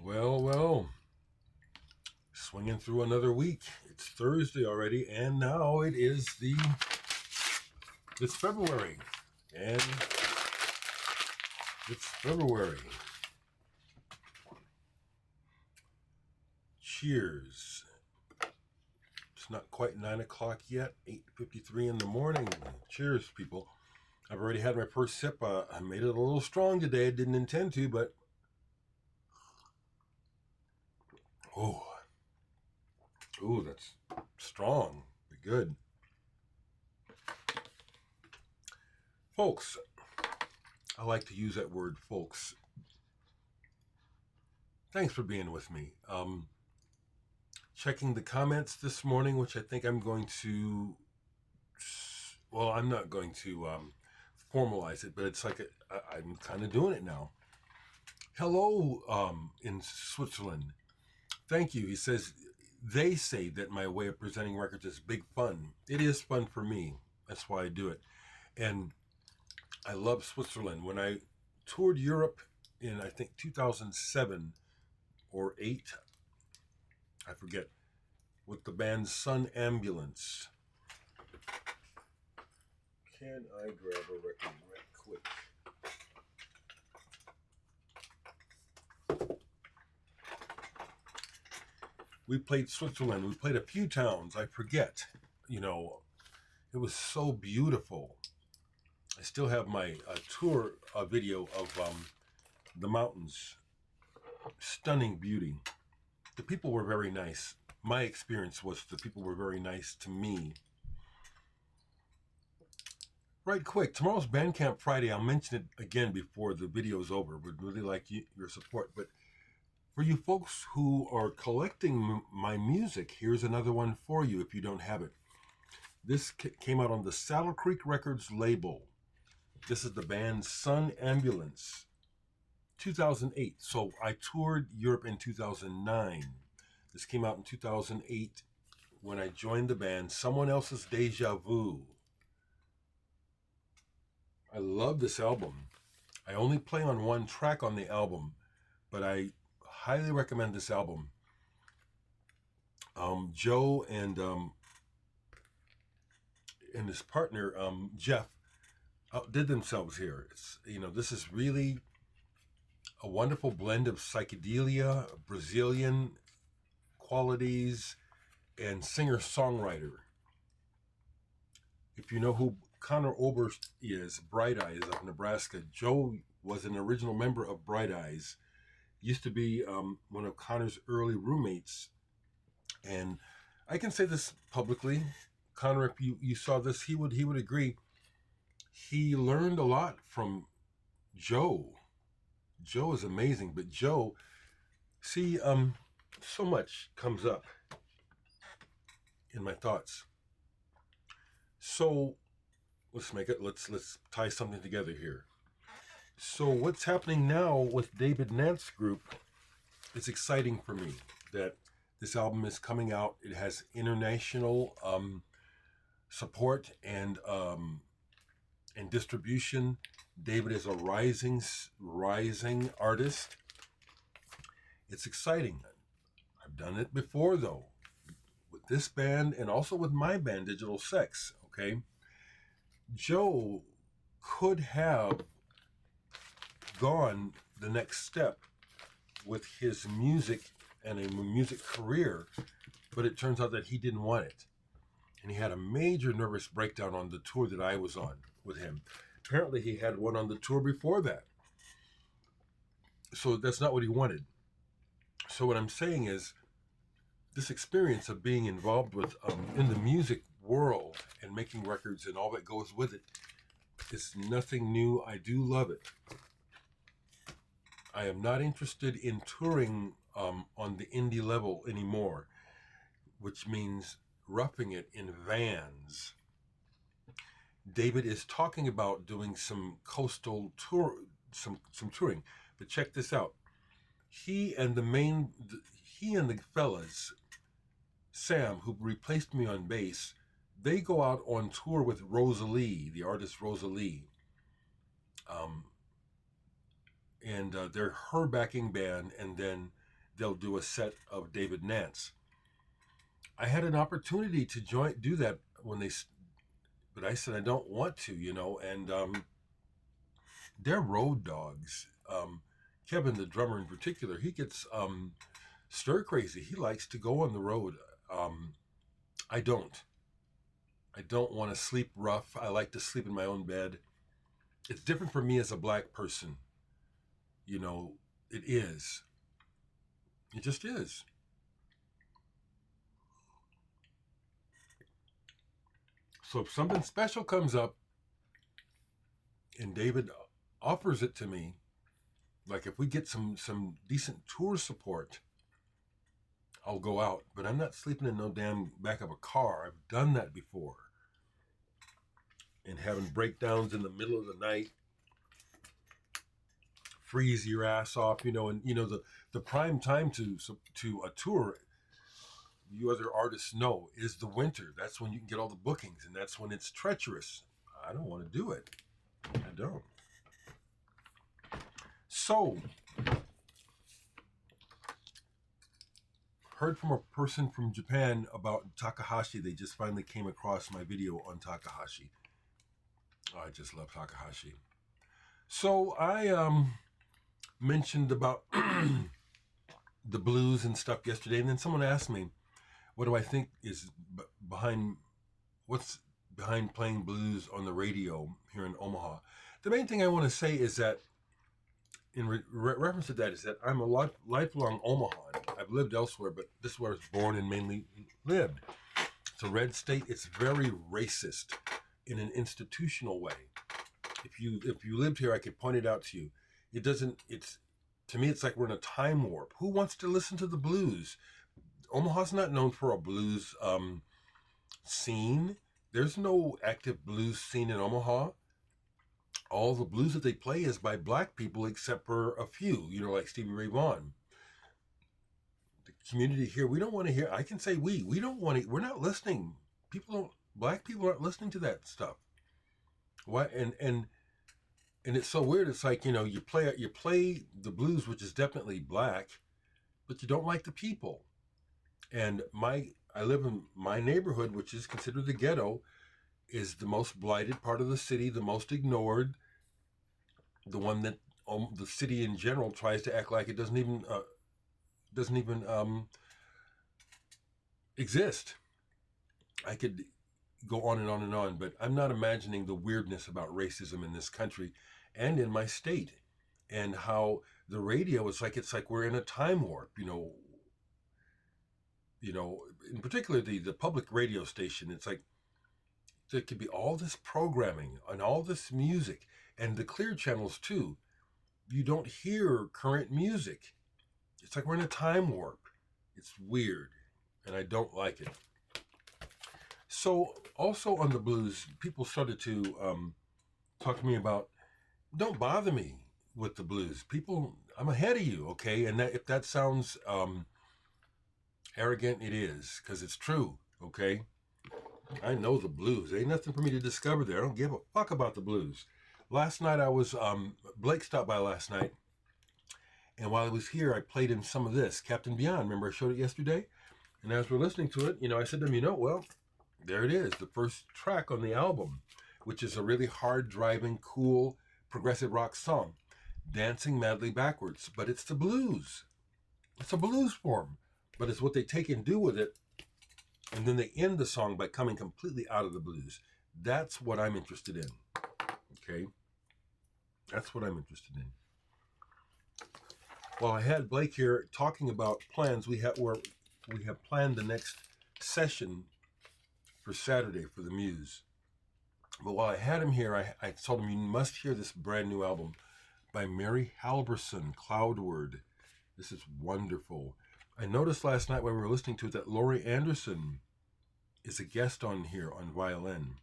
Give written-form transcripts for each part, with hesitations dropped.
Well, swinging through another week. It's Thursday already, and now it's February, and it's February. Cheers. It's not quite 9 o'clock yet. 8:53 in the morning. Cheers, people. I've already had my first sip. I made it a little strong today. I didn't intend to, but oh, that's strong. Good, folks. I like to use that word, folks. Thanks for being with me. Checking the comments this morning, which I think I'm going to. Well, I'm not going to formalize it, but it's like I'm kind of doing it now. Hello, in Switzerland. Thank you. He says they say that my way of presenting records is big fun. It is fun for me. That's why I do it, and I love Switzerland. When I toured Europe in I think 2007 or 8, I forget, with the band Sun Ambulance. Can I grab a record right quick? We played Switzerland. We played a few towns. I forget. It was so beautiful. I still have my tour video of the mountains. Stunning beauty. The people were very nice. My experience was the people were very nice to me. Right quick, tomorrow's Bandcamp Friday. I'll mention it again before the video's over. Would really like your support. But for you folks who are collecting my music, here's another one for you if you don't have it. This came out on the Saddle Creek Records label. This is the band Sun Ambulance, 2008. So I toured Europe in 2009. This came out in 2008 when I joined the band, Someone Else's Deja Vu. I love this album. I only play on one track on the album, but I highly recommend this album. Joe and his partner Jeff outdid themselves here. This is really a wonderful blend of psychedelia, Brazilian qualities, and singer-songwriter. If you know who Connor Oberst is, Bright Eyes of Nebraska, Joe was an original member of Bright Eyes. Used to be one of Connor's early roommates. And I can say this publicly. Connor, if you saw this, he would agree. He learned a lot from Joe. Joe is amazing, but Joe, see, so much comes up in my thoughts. So let's tie something together here. So what's happening now with David Nant's group is exciting for me. That this album is coming out. It has international support and distribution. David is a rising artist. It's exciting. I've done it before though, with this band and also with my band, Digital Sex. Okay, Joe could have gone the next step with his music and a music career, but it turns out that he didn't want it. And he had a major nervous breakdown on the tour that I was on with him. Apparently he had one on the tour before that. So that's not what he wanted. So what I'm saying is, this experience of being involved with in the music world and making records and all that goes with it is nothing new. I do love it. I am not interested in touring on the indie level anymore, which means roughing it in vans. David is talking about doing some coastal tour, some touring, but check this out. He and the fellas, Sam, who replaced me on bass, they go out on tour with Rosalie, the artist Rosalie. And they're her backing band, and then they'll do a set of David Nance. I had an opportunity to do that but I said I don't want to, and they're road dogs. Kevin, the drummer in particular, he gets stir crazy. He likes to go on the road. I don't. I don't want to sleep rough. I like to sleep in my own bed. It's different for me as a black person. It is. It just is. So if something special comes up and David offers it to me, like if we get some decent tour support, I'll go out. But I'm not sleeping in no damn back of a car. I've done that before. And having breakdowns in the middle of the night, freeze your ass off, and the prime time to a tour, you other artists know, is the winter. That's when you can get all the bookings, and that's when it's treacherous. I don't want to do it. I don't. So, heard from a person from Japan about Takahashi. They just finally came across my video on Takahashi. Oh, I just love Takahashi. So I mentioned about the blues and stuff yesterday, and then someone asked me, what do I think is what's behind playing blues on the radio here in Omaha? The main thing I want to say is that, in reference to that, is that I'm a lifelong Omahan. I've lived elsewhere, but this is where I was born and mainly lived. It's a red state. It's very racist in an institutional way. If you lived here, I could point it out to you. To me, it's like we're in a time warp. Who wants to listen to the blues? Omaha's not known for a blues scene. There's no active blues scene in Omaha. All the blues that they play is by black people, except for a few, like Stevie Ray Vaughan. The community here, we don't want to hear. I can say we don't want to. We're not listening. Black people aren't listening to that stuff. Why? And it's so weird. It's like you play the blues, which is definitely black, but you don't like the people. And I live in my neighborhood, which is considered the ghetto, is the most blighted part of the city, the most ignored, the one that the city in general tries to act like it doesn't even exist. I could go on and on and on, but I'm not imagining the weirdness about racism in this country and in my state, and how the radio is like, it's like we're in a time warp, in particular the public radio station. It's like there could be all this programming and all this music, and the clear channels too. You don't hear current music. It's like we're in a time warp. It's weird, and I don't like it. So also on the blues, people started to talk to me about, don't bother me with the blues. People, I'm ahead of you, okay? And if that sounds arrogant, it is, because it's true, okay? I know the blues. There ain't nothing for me to discover there. I don't give a fuck about the blues. Last night I was, Blake stopped by last night, and while I was here, I played him some of this, Captain Beyond. Remember I showed it yesterday? And as we're listening to it, I said to him, well, there it is, the first track on the album, which is a really hard-driving, cool, progressive rock song, dancing madly backwards. But it's the blues. It's a blues form, but it's what they take and do with it. And then they end the song by coming completely out of the blues. That's what I'm interested in. Okay? That's what I'm interested in. Well, I had Blake here talking about plans. We have planned the next session for Saturday for the Muse. But while I had him here, I told him, you must hear this brand new album by Mary Halvorson, Cloudward. This is wonderful. I noticed last night when we were listening to it that Laurie Anderson is a guest on here on violin.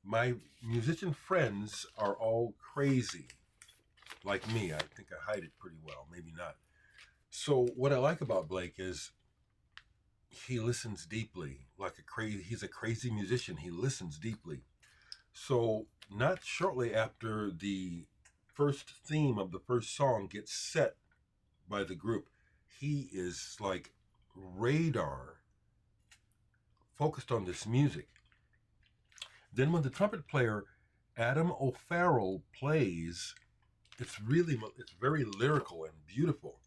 My musician friends are all crazy, like me. I think I hide it pretty well, maybe not. So what I like about Blake is he listens deeply, he's a crazy musician. He listens deeply. So not shortly after the first theme of the first song gets set by the group, he is like radar focused on this music. Then when the trumpet player Adam O'Farrell plays, it's very lyrical and beautiful.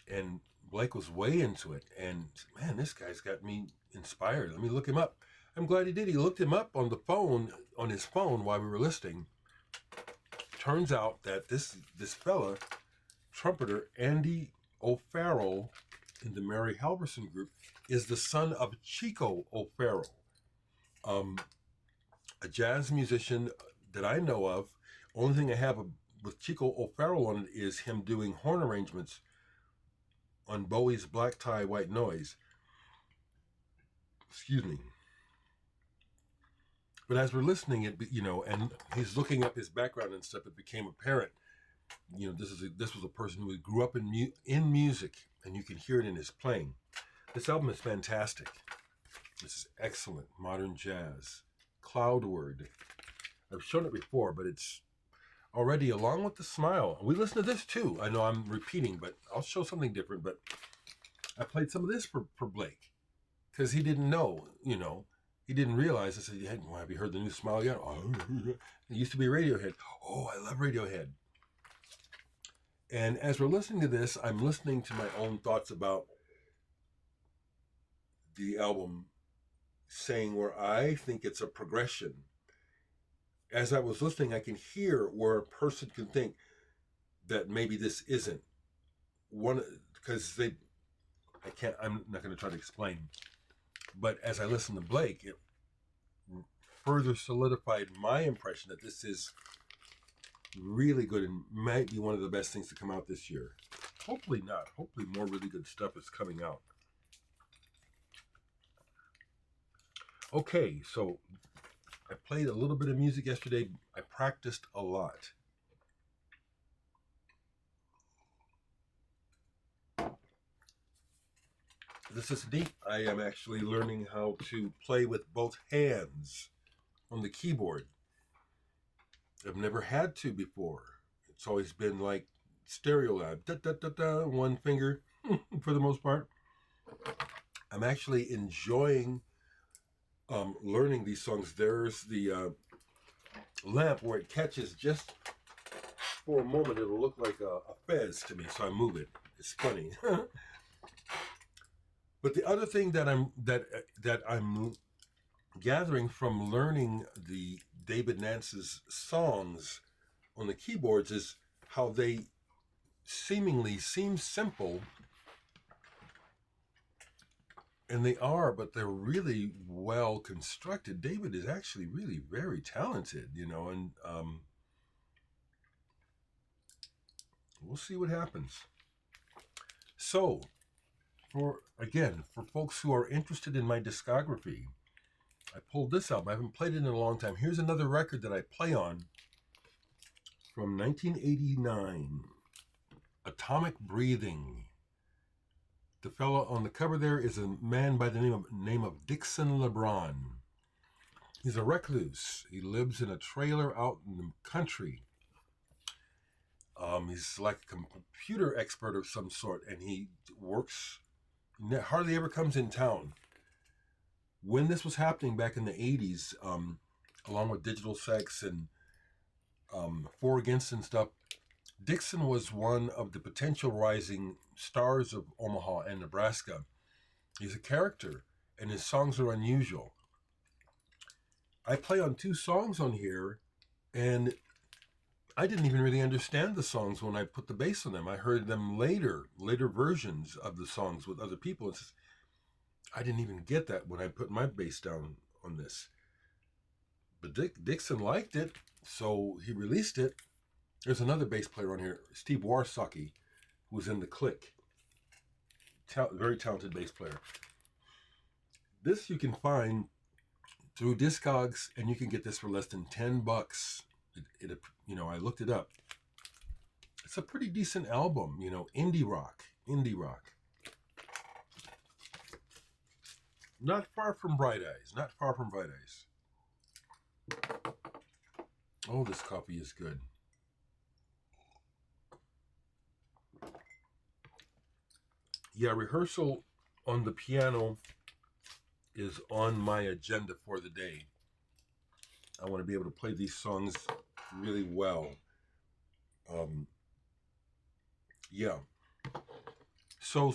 And Blake was way into it. And man, this guy's got me inspired. Let me look him up. I'm glad he did. He looked him up on his phone while we were listening. Turns out that this fella, trumpeter Andy O'Farrell in the Mary Halvorson group, is the son of Chico O'Farrell, a jazz musician that I know of. Only thing I have with Chico O'Farrell on it is him doing horn arrangements on Bowie's Black Tie, White Noise. Excuse me. But as we're listening, and he's looking up his background and stuff, it became apparent. This was a person who grew up in music, and you can hear it in his playing. This album is fantastic. This is excellent modern jazz. Cloudward. I've shown it before, but it's already along with the smile. We listen to this too. I know I'm repeating, but I'll show something different. But I played some of this for Blake because he didn't know, he didn't realize. I said, have you heard the new Smile yet? Oh, it used to be Radiohead. Oh, I love Radiohead. And as we're listening to this, I'm listening to my own thoughts about the album, saying where I think it's a progression. As I was listening, I can hear where a person can think that maybe this isn't one, because I'm not going to try to explain. But as I listened to Blake, it further solidified my impression that this is really good and might be one of the best things to come out this year. Hopefully not. Hopefully more really good stuff is coming out. Okay, so I played a little bit of music yesterday. I practiced a lot. This is neat. I am actually learning how to play with both hands on the keyboard. I've never had to before. It's always been like Stereolab, da da da da, one finger for the most part. I'm actually enjoying learning these songs. There's the lamp where it catches just for a moment. It'll look like a fez to me, so I move it. It's funny. But the other thing that I'm gathering from learning the David Nance's songs on the keyboards is how they seemingly seem simple, and they are, but they're really well constructed. David is actually really very talented, and we'll see what happens. So, for folks who are interested in my discography, I pulled this album. I haven't played it in a long time. Here's another record that I play on from 1989, Atomic Breathing. The fellow on the cover there is a man by the name of Dixon LeBron. He's a recluse. He lives in a trailer out in the country. He's like a computer expert of some sort, and he hardly ever comes in town. When this was happening back in the 80s, along with Digital Sex and For Against and stuff, Dixon was one of the potential rising stars of Omaha and Nebraska. He's a character, and his songs are unusual. I play on 2 songs on here, and I didn't even really understand the songs when I put the bass on them. I heard them later versions of the songs with other people. I didn't even get that when I put my bass down on this. But Dixon liked it, so he released it. There's another bass player on here, Steve Warsaki, who's in the Click. Very talented bass player. This you can find through Discogs, and you can get this for less than $10. I looked it up. It's a pretty decent album, indie rock. Not far from Bright Eyes. Oh, this coffee is good. Yeah, rehearsal on the piano is on my agenda for the day. I want to be able to play these songs really well. Um, yeah. So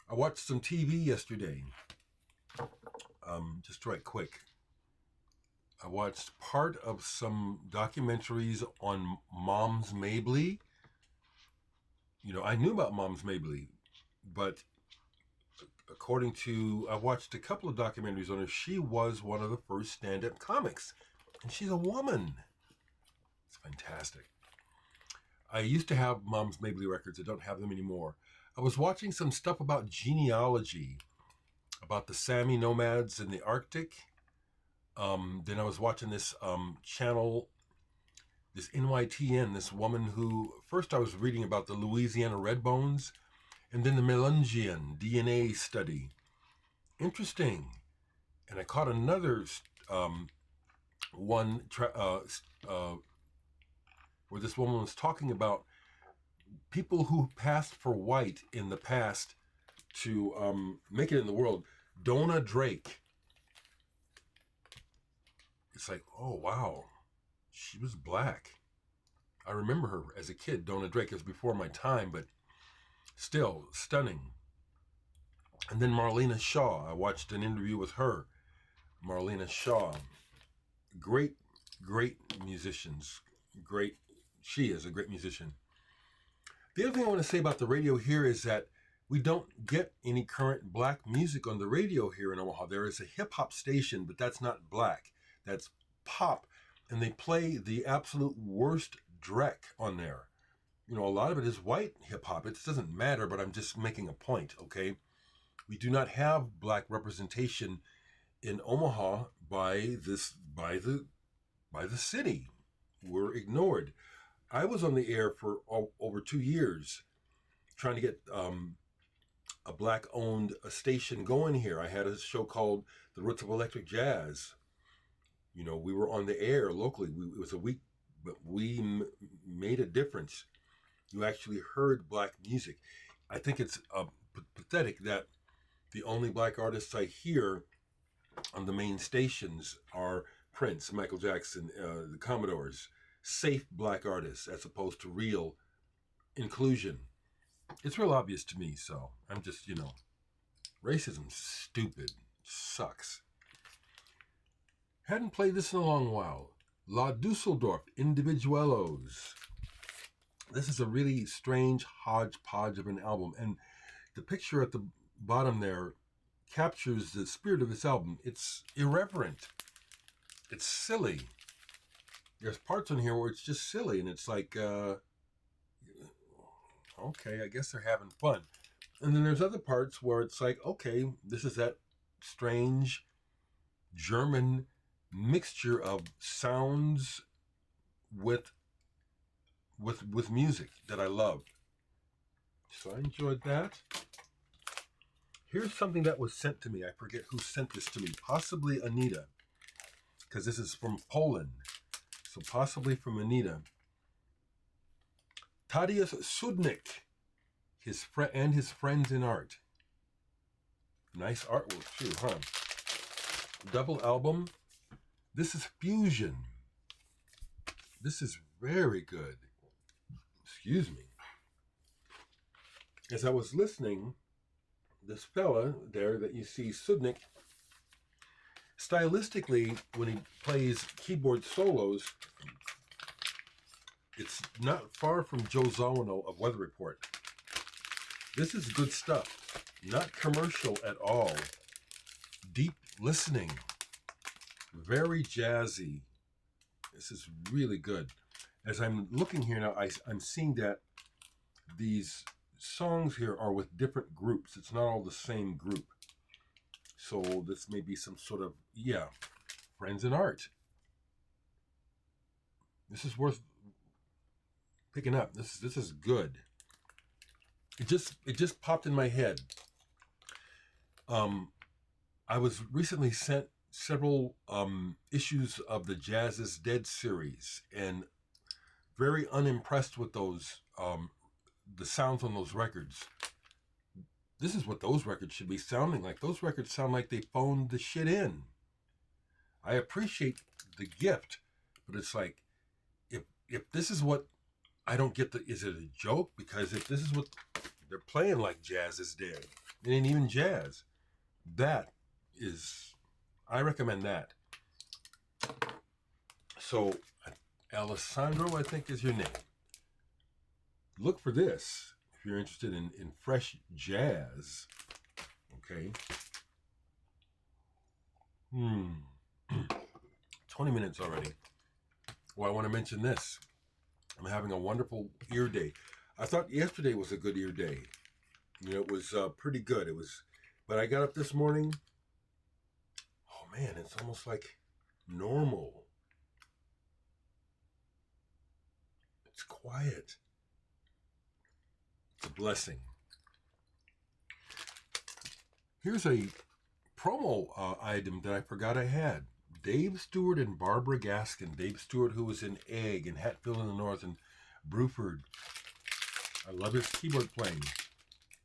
I watched some TV yesterday. Just right quick. I watched part of some documentaries on Moms Mabley. I knew about Moms Mabley, but I watched a couple of documentaries on her. She was one of the first stand-up comics, and she's a woman. It's fantastic. I used to have Moms Mabley records. I don't have them anymore. I was watching some stuff about genealogy, about the Sami nomads in the Arctic. Then I was watching this channel, this NYTN, this woman who, first I was reading about the Louisiana Redbones, and then the Melungian DNA study. Interesting. And I caught another one where this woman was talking about people who passed for white in the past to make it in the world. Donna Drake. It's like, oh, wow. She was black. I remember her as a kid. Donna Drake. It was before my time, but still stunning. And then Marlena Shaw. I watched an interview with her. Marlena Shaw. Great musicians. She is a great musician. The other thing I want to say about the radio here is that we don't get any current black music on the radio here in Omaha. There is a hip-hop station, but that's not black. That's pop. And they play the absolute worst Dereck on there. A lot of it is white hip-hop. It doesn't matter, but I'm just making a point, okay? We do not have black representation in Omaha by the city. We're ignored. I was on the air for over 2 years trying to get a black-owned station going here. I had a show called The Roots of Electric Jazz. We were on the air locally. It was a week, but we made a difference. You actually heard black music. I think it's pathetic that the only black artists I hear on the main stations are Prince, Michael Jackson, the Commodores, safe black artists as opposed to real inclusion. It's real obvious to me, so I'm just, racism's stupid. Sucks. Hadn't played this in a long while. La Dusseldorf, Individuellos. This is a really strange hodgepodge of an album, and the picture at the bottom there captures the spirit of this album. It's irreverent. It's silly. There's parts on here where it's just silly, and it's like, okay, I guess they're having fun. And then there's other parts where it's like, okay, this is that strange German mixture of sounds with music that I love. So I enjoyed that. Here's something that was sent to me. I forget who sent this to me. Possibly Anita, because this is from Poland. So possibly from Anita. Tadeusz Sudnik, his friends in art. Nice artwork too, huh? Double album. This is fusion. This is very good. Excuse me. As I was listening, this fella there that you see, Sudnik, stylistically, when he plays keyboard solos, it's not far from Joe Zawinul of Weather Report. This is good stuff. Not commercial at all. Deep listening. Very jazzy. This is really good. As I'm looking here now, I'm seeing that these songs here are with different groups. It's not all the same group. So this may be some sort of, friends in art. This is worth picking up. This is good. It just popped in my head. I was recently sent several issues of the Jazz is Dead series, and very unimpressed with those, the sounds on those records. This is what those records should be sounding like. Those records sound like they phoned the shit in. I appreciate the gift, but it's like, if this is what, I don't get is it a joke? Because if this is what they're playing, like jazz is dead, it ain't even jazz. That is, I recommend that. So, Alessandro, I think is your name. Look for this if you're interested in fresh jazz. Okay. 20 minutes already. Well, I want to mention this. I'm having a wonderful ear day. I thought yesterday was a good ear day. You know, it was pretty good. It was, but I got up this morning. Oh man, it's almost like normal. It's quiet. It's a blessing. Here's a promo item that I forgot I had. Dave Stewart and Barbara Gaskin. Dave Stewart, who was in Egg and Hatfield in the North and Bruford. I love his keyboard playing.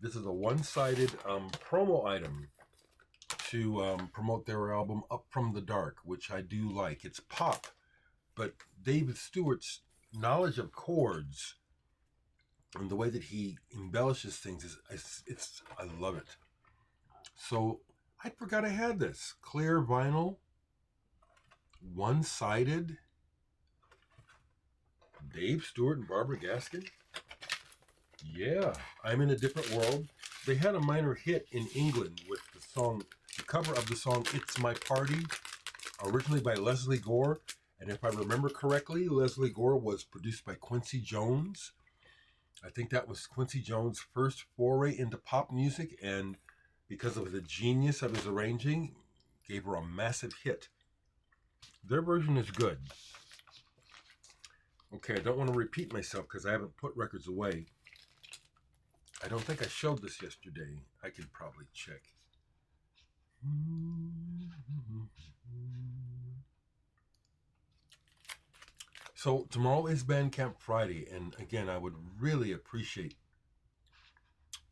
This is a one-sided promo item to promote their album Up From the Dark, which I do like. It's pop, but David Stewart's knowledge of chords and the way that he embellishes things is I love it. So I forgot I had this clear vinyl, one-sided. Dave Stewart and Barbara Gaskin. Yeah, I'm in a different world. They had a minor hit in England with the cover of the song It's My Party, originally by Leslie Gore. And if I remember correctly, Leslie Gore was produced by Quincy Jones. I think that was Quincy Jones' first foray into pop music, and because of the genius of his arranging, gave her a massive hit. Their version is good. Okay, I don't want to repeat myself because I haven't put records away. I don't think I showed this yesterday. I could probably check. So tomorrow is Bandcamp Friday, and again, I would really appreciate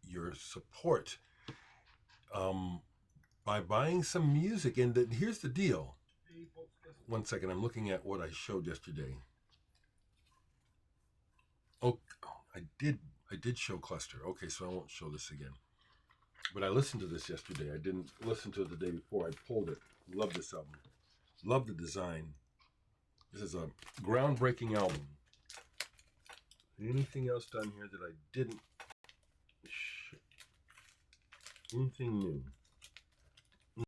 your support by buying some music. And here's the deal. One second, I'm looking at what I showed yesterday. Oh, I did show Cluster. Okay, so I won't show this again. But I listened to this yesterday. I didn't listen to it the day before. I pulled it. Love this album. Love the design. This is a groundbreaking album. Anything else down here that I didn't? Anything new?